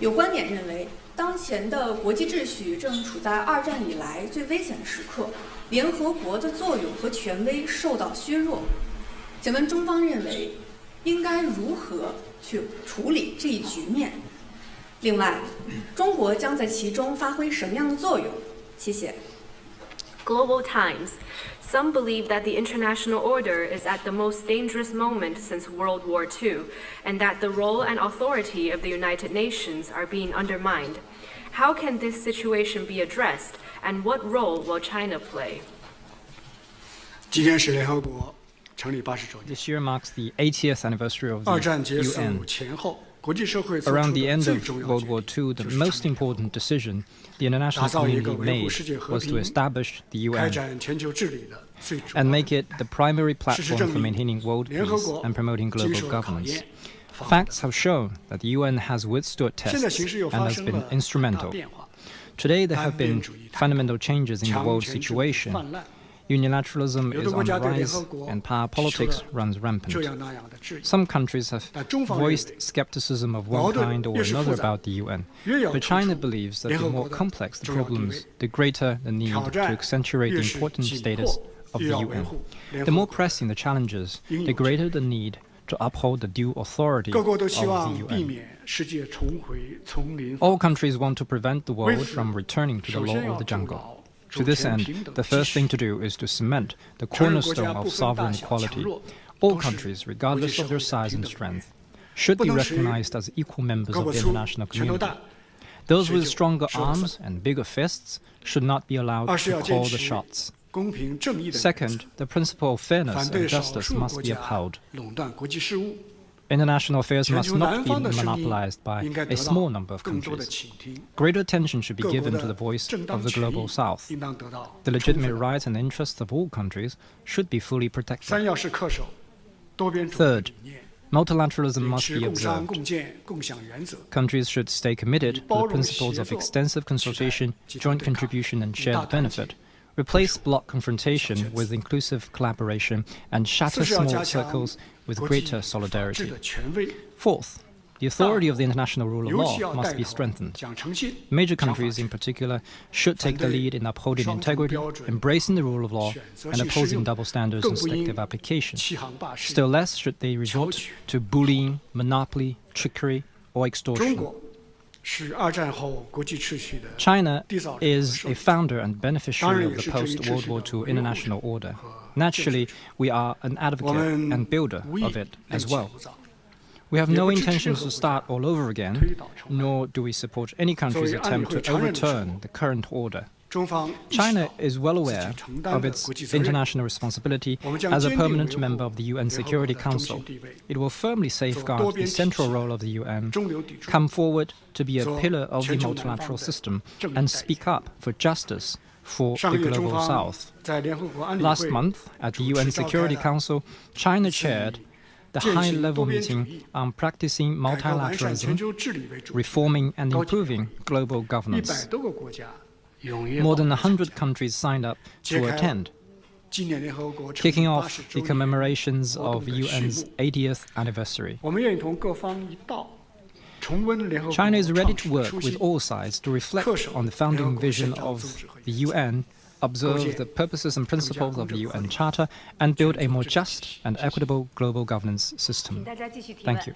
有观点认为，当前的国际秩序正处在二战以来最危险的时刻，联合国的作用和权威受到削弱。请问中方认为应该如何去处理这一局面？另外，中国将在其中发挥什么样的作用？谢谢。Global times. Some believe that the international order is at the most dangerous moment since World War II, and that the role and authority of the United Nations are being undermined. How can this situation be addressed, and what role will China play? 今天是联合国成立80周年。 This year marks the 80th anniversary of 二 the 战结束 UN. 前后，国际社会做 Around 出 the 的 end 最 of 重要 World 决 War 定 II, the 就是 most 倡议 important decision the 打 international 造一个 community 维护 made 世界和 was to 平、 establish the 开 UN 展全球治理的最主要 and 的 make it the primary 事实 platform 证 for 明 maintaining world 联合 peace 国 and promoting 经 global 受了考 governance. 验， Facts have shown that the UN has withstood 现在 tests 形势又 and 发 has 生 been 了很大 instrumental. 变化， Today there have 单边 been 主义态度 fundamental changes in the 强 world 权主义 situation. 泛滥， Unilateralism 有 is 的 on 国 the 家对联 rise 合国 and power 提出 politics 了 runs 这 rampant. 样那样的质疑。 Some countries have 但中方认为 voiced skepticism of one 矛盾 kind or 越是复 another 杂， about the UN, 越要 but 突 China 出 believes that 联 the 合 more 国的 complex the 重要地 problems, 位。 the greater the need 挑 to 战 accentuate the 越是 important 紧 status 迫， of 越 the 要维 UN. 护联 The 合 more 国。 pressing the challenges, 应有 the 之 greater the need to uphold the due authority 各 of 国 the 都希望避 UN. 免世界重回丛林法 All countries want to prevent the 为 world 此 from returning to the 首先 law 要 of the 筑 jungle. 牢 To 主 this 权 end, 平等 the 的基 first thing 石 to do is to cement the 承认国 cornerstone 家不 of 分大 sovereign 小强 equality. 弱 All 都是 countries, 国际 regardless 社 of 会 their 的 size 平 and 等人员 strength, should 不 be 能使 recognized as equal members 各 of 国 the 粗 international 拳头 community. 大， Those 谁 with 就 stronger 说了算。 arms and bigger fists should not be allowed 二是 to 要坚 call the 持 shots. 公平正义的原则 Second, the principle of fairness 反 and 对少 justice 数 must 国 be 家 upheld. 垄断国际事务。 International affairs 全 must 球 not 南 be 方的声音 monopolized by 应该 a 得 small 到 number of 更多的 countries. 倾听， Greater attention should be 各国 given to the 的 voice 正 of 当 the 权 global 益 south. 应当得到 The 充分 legitimate 的保 rights and interests of all countries should be fully 三 protected. 要是恪守多边主义 Third, 理念， multilateralism 秉 must 持 be 共商 observed. 共建共享原则， Countries should stay committed to the 包容 principles of 协作 extensive consultation, 取代集团 joint 对抗， contribution, and 以 shared 大团结 benefit. Replace bloc 小圈 confrontation 子。 with inclusive collaboration and shatter 四是要 small 加强 circles with 国际 greater 法治 solidarity. 的权威， Fourth, the authority of the international rule of 尤 law 其要 must 带 be 头 strengthened. 讲诚信， Major 讲法 countries 治 in particular should take the lead in upholding 双重 integrity, 标准 embracing the rule of law, 选择 and 性适 opposing 用 double standards 更 and 不应 selective application. 欺行霸市。 Still less should they resort 巧取 to bullying, monopoly, trickery, or 中 extortion. 国是二战后国际秩序的 China 缔造者和 is 受 a 益者。 founder and beneficiary 当然 of 也 the 是这一秩 post-World 序 War 的 II 维护者 international order. 和 Naturally, 建设者。 we are an 我 advocate 们 and builder 无意 of it 另 as 起 well. 炉灶， We have 也 no 不支持 intentions 任 to 何 start all over again, 推倒重来。 nor do we support any country's 作为安理 attempt 会 to 常任理事 overturn the current order. 中方意识 China 到 is well 自己 aware 承担 of 的 its 国际责任， international responsibility 我们将 as a 坚定 permanent 维 member 护 of the UN 联合国 Security 的中 Council. 心地位， It will firmly 多 safeguard 边 the 体 central 系 role of the UN, 中流砥柱， come forward to be a 做 pillar of the 全球南方 multilateral 的 system, 正义 and 代 speak 表。 up for justice for 上 the 个月中 global 方 south. 在联合国安理 Last 会 month, at the 主持 UN 召开 Security 的 Council, China 一次 chaired the 践行 high-level 多边主 meeting 义 on practicing 改革完善全 multilateralism, 球治理为主题， reforming and 高级联 improving global 100 governance. 多个国家踊跃 More 报 than 名参 100加 countries signed up 揭 to 开了 attend, 纪念联合国成立 kicking 80 off 周 the 年 commemorations 活 of 动的序 UN's 幕。 80th anniversary. 我们愿意同各方一道，重温联合国 China is ready 创 to 始的 work 初 with 心， all sides to reflect 恪守 on the 联合 founding 国 vision 宪章 of 宗旨和 the 意义， UN, 构 observe 建 the purposes and 更加 principles 公 of the 正合 UN 理 Charter, and build a more 全球治理体 just 系。 and equitable global governance 请 system. 大家继续提 Thank 问 you.